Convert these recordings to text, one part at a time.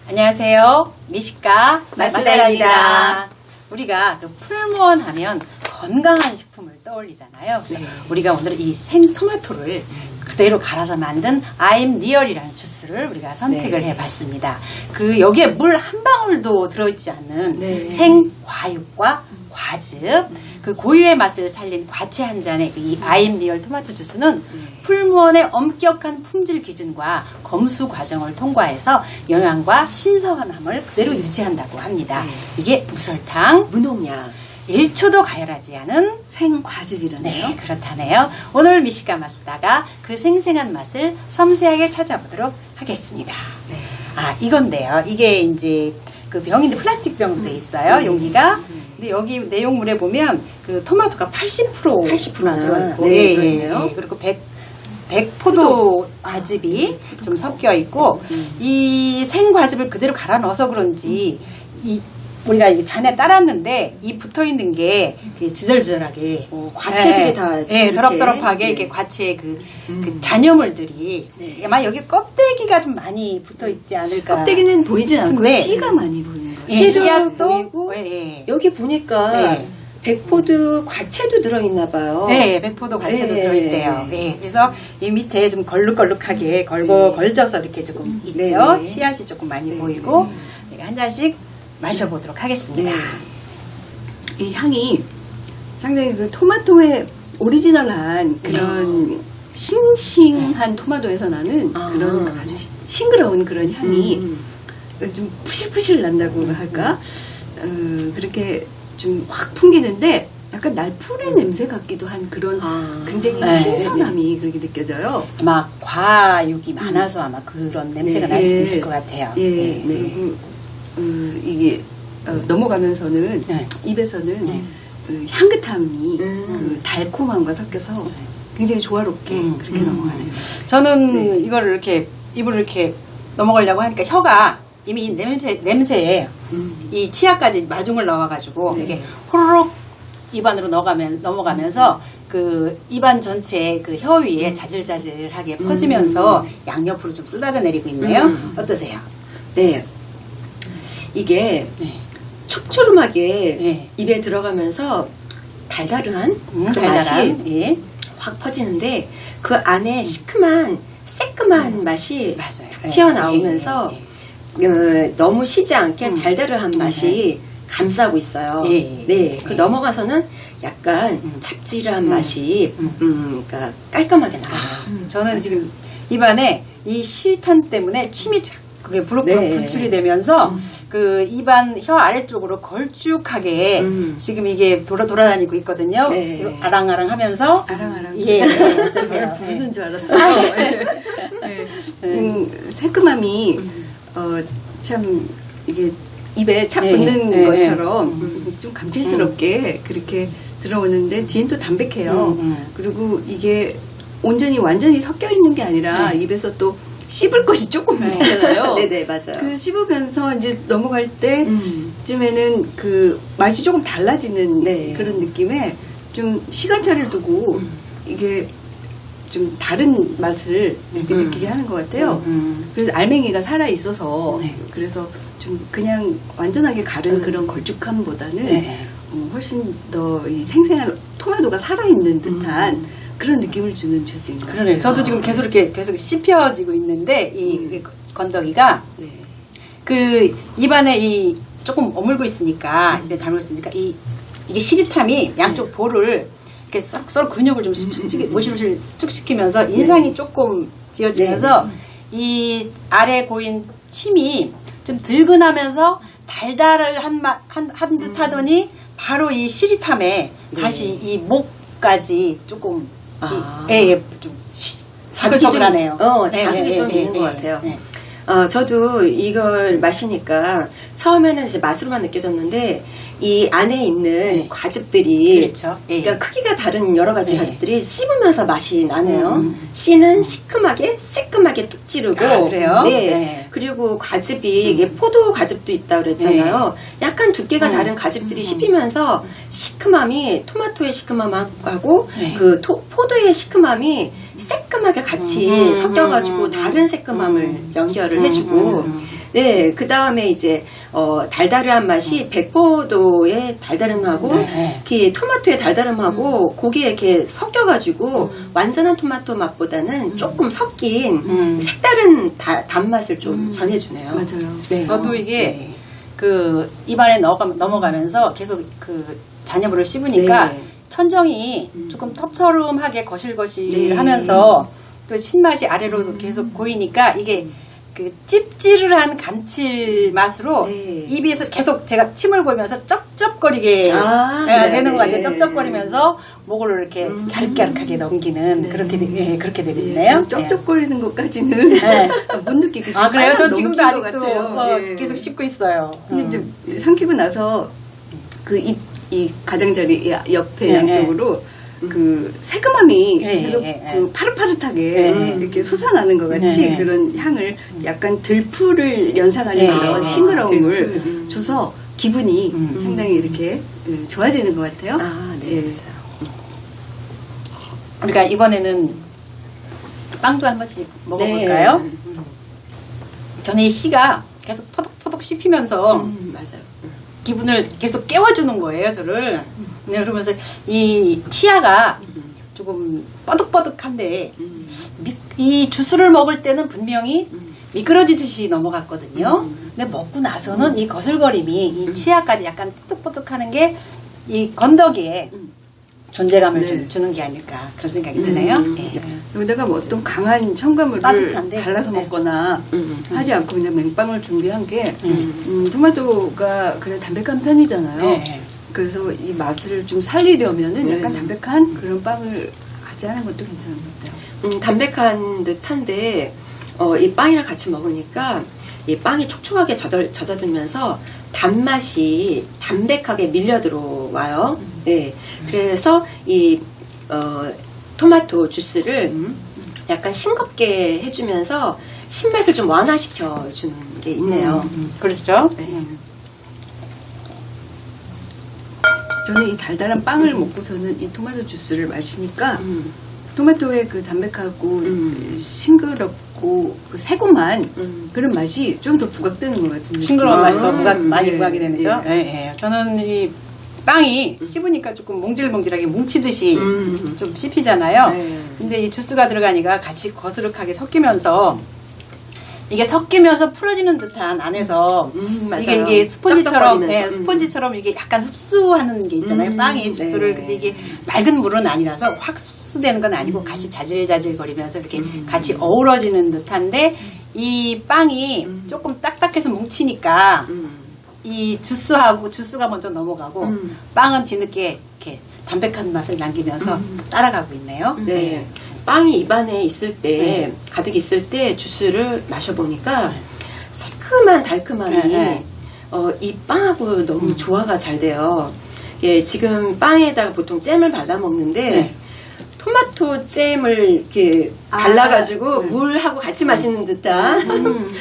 안녕하세요. 미식가 마수다입니다. 마수다입니다. 우리가 그 풀무원 하면 건강한 식품을 떠올리잖아요. 그래서 우리가 오늘 이 생토마토를 그대로 갈아서 만든 I'm Real이라는 주스를 우리가 선택을 해봤습니다. 그 여기에 물 한 방울도 들어있지 않는 생과육과 과즙, 그 고유의 맛을 살린 과채 한 잔의 이 I'm Real 토마토 주스는 풀무원의 엄격한 품질 기준과 검수 과정을 통과해서 영양과 신선함을 그대로 유지한다고 합니다. 이게 무설탕, 무농약, 1초도 가열하지 않은 생과즙이라네요. 네, 그렇다네요. 오늘 미식가 마수다가 그 생생한 맛을 섬세하게 찾아보도록 하겠습니다. 아, 이건데요. 이게 이제 그 병인데 플라스틱 병으로 돼 있어요. 용기가. 근데 여기 내용물에 보면 그 토마토가 80%나 들어있고, 네, 들어있네요. 그리고 100포도 과즙이 좀 섞여 있고, 이 생과즙을 그대로 갈아 넣어서 그런지 우리가 이 잔에 따랐는데 이 붙어 있는 게 지절지절하게 과채들이 다 더럽더럽하게 이렇게 과채 그 잔여물들이 아마 여기 껍데기가 좀 많이 붙어 있지 않을까. 껍데기는 보이진 않고 싶은데 씨가 많이 보이는 거예요. 씨도 보이고 여기 보니까 백포드 과채도 들어있나 봐요. 네, 백포도 과채도 들어있대요. 네, 그래서 이 밑에 좀 걸룩걸룩하게 걸져서 이렇게 조금 있죠. 씨앗이 조금 많이 보이고 한 잔씩 마셔보도록 하겠습니다. 이 향이 상당히 그 토마토의 오리지널한 그런 싱싱한 토마토에서 나는 그런 아주 싱그러운 그런 향이 좀 푸실푸실 난다고 할까? 그렇게 좀 확 풍기는데 약간 날풀의 냄새 같기도 한 그런 굉장히 신선함이 그렇게 느껴져요. 아마 과육이 많아서 아마 그런 냄새가 날 수도 있을 것 같아요. 그리고 이게 넘어가면서는 입에서는 향긋함이 그 달콤함과 섞여서 굉장히 조화롭게 그렇게 넘어가네요. 저는 이거를 이렇게 입을 이렇게 넘어가려고 하니까 혀가 이미 이 냄새에 이 치아까지 마중을 넣어가지고 이게 호로록 입안으로 넘어가면서 그 입안 전체 그 혀 위에 자질자질하게 퍼지면서 양옆으로 좀 쏟아져 내리고 있네요. 어떠세요? 네. 이게 촉초름하게 입에 들어가면서 달달한 그 맛이 확 퍼지는데 그 안에 시큼한 새콤한 맛이 툭 튀어나오면서 너무 시지 않게 달달한 맛이 감싸고 있어요. 그 넘어가서는 약간 짭짤한 맛이 그러니까 깔끔하게 나와요. 저는 지금 입안에 이 실탄 때문에 침이 그게 부럭부럭 분출이 되면서 그 입안 혀 아래쪽으로 걸쭉하게 지금 이게 돌아다니고 있거든요. 아랑아랑 하면서 저를 부르는 줄 알았어요. 새콤함이 참 이게 입에 착 붙는 것처럼 좀 감칠스럽게 그렇게 들어오는데 뒤엔 또 담백해요. 그리고 이게 완전히 섞여 있는 게 아니라 입에서 또 씹을 것이 조금 있잖아요. 네네, 맞아요. 그 씹으면서 이제 넘어갈 때쯤에는 그 맛이 조금 달라지는 그런 느낌에 좀 시간차를 두고 이게 좀 다른 맛을 이렇게 느끼게 하는 것 같아요. 그래서 알맹이가 살아있어서 그래서 좀 그냥 완전하게 가른 그런 걸쭉함보다는 훨씬 더 이 생생한 토마토가 살아있는 듯한 그런 느낌을 주는 주스인 것 같아요. 그러네요. 저도 지금 계속 씹혀지고 있는데 이 건더기가 그 입안에 이 조금 어물고 있으니까 입에 담을 수 있으니까 이게 시리탐이 양쪽 볼을 이렇게 서로 근육을 좀 모실모실 수축시키면서 인상이 조금 지어지면서 이 아래 고인 침이 좀 들근하면서 달달한 듯 하더니 바로 이 시리탐에 다시 이 목까지 조금 좀 사글사글하네요. 자극이 좀 있는 것 같아요. 저도 이걸 마시니까 처음에는 이제 맛으로만 느껴졌는데 이 안에 있는 과즙들이 그러니까 크기가 다른 여러 가지 과즙들이 씹으면서 맛이 나네요. 씨는 시큼하게 새콤하게 뚝 찌르고 그래요? 그리고 과즙이 이게 포도 과즙도 있다 그랬잖아요. 약간 두께가 다른 과즙들이 씹히면서 시큼함이 토마토의 시큼함하고 그 포도의 시큼함이 새콤하게 같이 섞여가지고 다른 새콤함을 연결을 해주고 네, 그 다음에 이제 달달한 맛이 백포도의 달달함하고 그 토마토의 달달함하고 고기에 이렇게 섞여가지고 완전한 토마토 맛보다는 조금 섞인 색다른 단맛을 좀 전해주네요. 맞아요. 네. 저도 이게 네. 그 입안에 넘어가면서 계속 그 잔여물을 씹으니까 네. 천정이 조금 텁텁하게 네. 거실거실하면서 또 신맛이 아래로 계속 고이니까 이게 그 찝찝한 감칠맛으로 네. 입에서 계속 제가 침을 고이면서 쩝쩝거리게 네, 되는 것 같아요. 네. 쩝쩝거리면서 목을 이렇게 갸륵갸륵하게 넘기는 네. 그렇게 되겠네요. 쩝쩝거리는 것까지는 네. 못 느끼고 아 그래요? 전 살짝 지금도 넘긴 것 아직도 같아요. 예. 계속 씹고 있어요. 근데 이제 삼키고 나서 그 이 가장자리 옆에 네, 양쪽으로 그 새까맘이 네, 계속 네, 네. 그 파릇파릇하게 네. 이렇게 솟아나는 것 같이 네. 그런 향을 약간 들풀을 연상하는 네. 그런 아, 싱그러움을 들풀. 줘서 기분이 상당히 이렇게 좋아지는 것 같아요. 아, 네, 예. 맞아요. 우리가 이번에는 빵도 한 번씩 먹어볼까요? 네. 저는 이 씨가 계속 터덕터덕 씹히면서 맞아요. 기분을 계속 깨워주는 거예요, 저를. 네, 그러면서 이 치아가 조금 뻐득뻐득한데 이 주스를 먹을 때는 분명히 미끄러지듯이 넘어갔거든요. 근데 먹고 나서는 이 거슬거림이 이 치아까지 약간 뽀득뽀득하는 게 이 건더기에 존재감을 네. 좀 주는 게 아닐까 그런 생각이 드네요. 네. 여기다가 뭐 어떤 강한 첨가물을 따뜻한데? 발라서 네. 먹거나 하지 않고 그냥 맹빵을 준비한 게 토마토가 그래 담백한 편이잖아요. 네. 그래서 이 맛을 좀 살리려면은 네. 약간 담백한 그런 빵을 하지 않은 것도 괜찮은 것 같아요. 담백한 듯한데 이 빵이랑 같이 먹으니까 이 빵이 촉촉하게 젖어들면서 단맛이 담백하게 밀려 들어와요. 네, 그래서 이 토마토 주스를 약간 싱겁게 해주면서 신맛을 좀 완화시켜 주는 게 있네요. 그렇죠. 네. 저는 이 달달한 빵을 먹고서는 이 토마토 주스를 마시니까 토마토의 그 담백하고 싱그럽고 그 새콤한 그런 맛이 좀 더 부각되는 것 같은 느낌. 싱그러운 맛이 더 많이 예, 부각이 되죠. 예. 예, 예. 저는 이 빵이 씹으니까 조금 몽질몽질하게 뭉치듯이 좀 씹히잖아요. 네. 근데 이 주스가 들어가니까 같이 거스름하게 섞이면서 이게 섞이면서 풀어지는 듯한 안에서 맞아요. 이게 스폰지처럼 쩍쩍거리면서. 스폰지처럼 이게 약간 흡수하는 게 있잖아요. 빵이 주스를. 네. 근데 이게 맑은 물은 아니라서 확 흡수되는 건 아니고 같이 자질자질거리면서 이렇게 같이 어우러지는 듯한데 이 빵이 조금 딱딱해서 뭉치니까 이 주스가 먼저 넘어가고 빵은 뒤늦게 이렇게 담백한 맛을 남기면서 따라가고 있네요. 네. 빵이 입안에 있을 때, 네. 가득 있을 때 주스를 마셔보니까 새큼한 달큼함이 네. 이 빵하고 너무 조화가 잘 돼요. 예, 지금 빵에다가 보통 잼을 발라 먹는데 네. 토마토 잼을 이렇게 발라가지고 물하고 같이 마시는 듯한.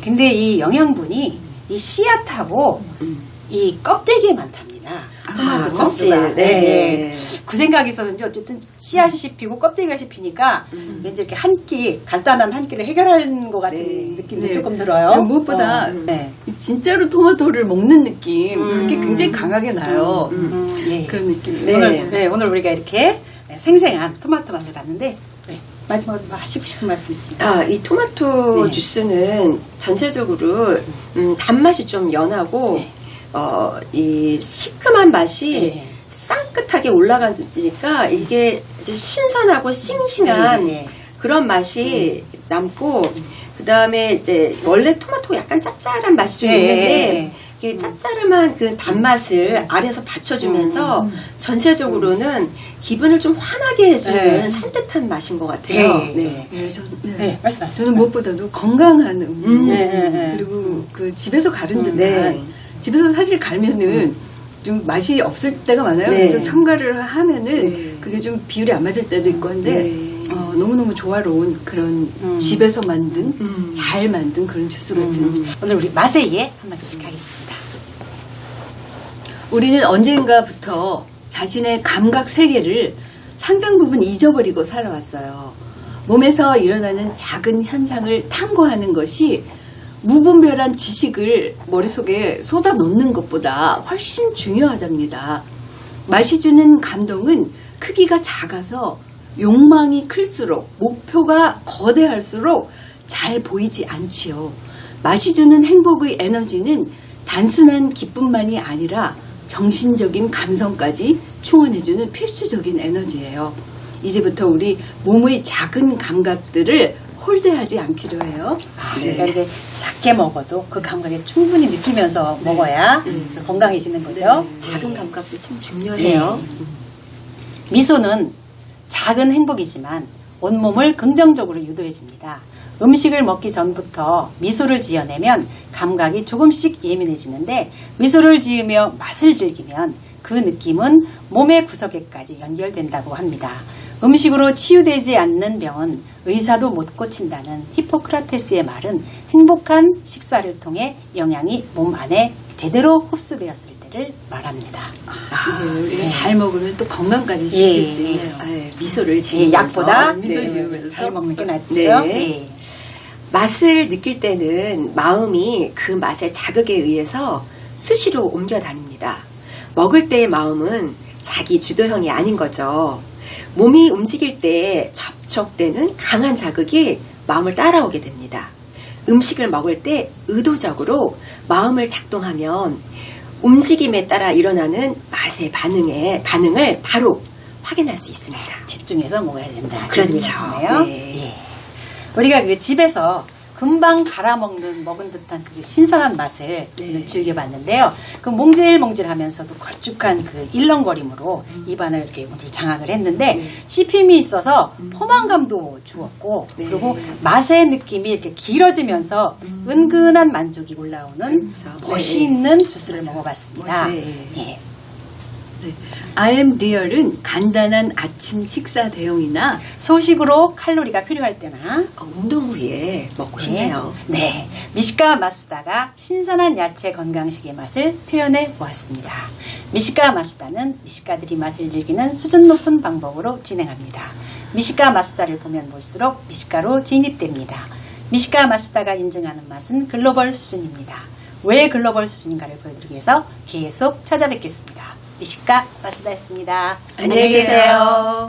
근데 이 영양분이 이 씨앗하고 이 껍데기에 많답니다. 토마토 껍질. 주스가. 네. 그 생각이 있었는지 어쨌든 씨앗이 씹히고 껍데기가 씹히니까 왠지 이렇게 한 끼, 간단한 한 끼를 해결하는 것 같은 네. 느낌이 네. 조금 들어요. 무엇보다 네. 진짜로 토마토를 먹는 느낌 그게 굉장히 강하게 나요. 예. 그런 느낌. 네. 오늘 우리가 이렇게 생생한 토마토 맛을 봤는데 네. 마지막으로 하시고 싶은 말씀 있습니다. 아, 이 토마토 네. 주스는 전체적으로 단맛이 좀 연하고 이 시큼한 맛이 네. 쌍긋하게 올라가니까 이게 아주 신선하고 싱싱한 네. 그런 맛이 남고 그 다음에 이제 원래 토마토가 약간 짭짤한 맛이 좀 네. 있는데 이게 짭짤한 그 단맛을 아래서 받쳐주면서 전체적으로는 기분을 좀 환하게 해주는 네. 산뜻한 맛인 것 같아요. 네. 네. 네, 저는, 네, 말씀하세요. 저는 무엇보다도 건강한 네. 그리고 그 집에서 가른 듯한 네. 집에서 사실 갈면은 좀 맛이 없을 때가 많아요. 네. 그래서 첨가를 하면은 네. 그게 좀 비율이 안 맞을 때도 있고 한데 네. 너무너무 조화로운 그런 집에서 만든 잘 만든 그런 주스 같은 오늘 우리 맛의 예 한마디씩 하겠습니다. 우리는 언젠가부터 자신의 감각 세계를 상당 부분 잊어버리고 살아왔어요. 몸에서 일어나는 작은 현상을 탐구하는 것이 무분별한 지식을 머릿속에 쏟아 놓는 것보다 훨씬 중요하답니다. 맛이 주는 감동은 크기가 작아서 욕망이 클수록, 목표가 거대할수록 잘 보이지 않지요. 맛이 주는 행복의 에너지는 단순한 기쁨만이 아니라 정신적인 감성까지 충원해주는 필수적인 에너지예요. 이제부터 우리 몸의 작은 감각들을 홀대하지 않기로 해요. 그러니까 이게 작게 먹어도 그 감각을 충분히 느끼면서 먹어야 건강해지는 거죠. 작은 감각도 참 중요해요. 미소는 작은 행복이지만 온몸을 긍정적으로 유도해줍니다. 음식을 먹기 전부터 미소를 지어내면 감각이 조금씩 예민해지는데 미소를 지으며 맛을 즐기면 그 느낌은 몸의 구석에까지 연결된다고 합니다. 음식으로 치유되지 않는 병은 의사도 못 고친다는 히포크라테스의 말은 행복한 식사를 통해 영양이 몸 안에 제대로 흡수되었을 때를 말합니다. 우리가 잘 먹으면 또 건강까지 지킬 수 있네요. 미소를 지으면서 약보다 미소 지으면서 잘 먹는 게 낫죠. 네. 맛을 느낄 때는 마음이 그 맛의 자극에 의해서 수시로 옮겨 다닙니다. 먹을 때의 마음은 자기 주도형이 아닌 거죠. 몸이 움직일 때 접촉되는 강한 자극이 마음을 따라오게 됩니다. 음식을 먹을 때 의도적으로 마음을 작동하면 움직임에 따라 일어나는 맛의 반응을 바로 확인할 수 있습니다. 집중해서 먹어야 된다. 그렇죠. 네. 예. 우리가 그 집에서 금방 갈아먹는 먹은 듯한 그 신선한 맛을 즐겨봤는데요. 그 몽질몽질하면서도 걸쭉한 그 일렁거림으로 입안을 이렇게 오늘 장악을 했는데 씹힘이 있어서 포만감도 주었고 그리고 맛의 느낌이 이렇게 길어지면서 은근한 만족이 올라오는 멋이 있는 주스를 먹어봤습니다. 예. I'm Real은 간단한 아침 식사 대용이나 소식으로 칼로리가 필요할 때나 운동 후에 먹고 싶네요. 네. 미식가 마수다가 신선한 야채 건강식의 맛을 표현해 보았습니다. 미식가 마수다는 미식가들이 맛을 즐기는 수준 높은 방법으로 진행합니다. 미식가 마수다를 보면 볼수록 미식가로 진입됩니다. 미식가 마수다가 인증하는 맛은 글로벌 수준입니다. 왜 글로벌 수준인가를 보여드리기 위해서 계속 찾아뵙겠습니다. 미식가 마수다였습니다. 안녕히 계세요.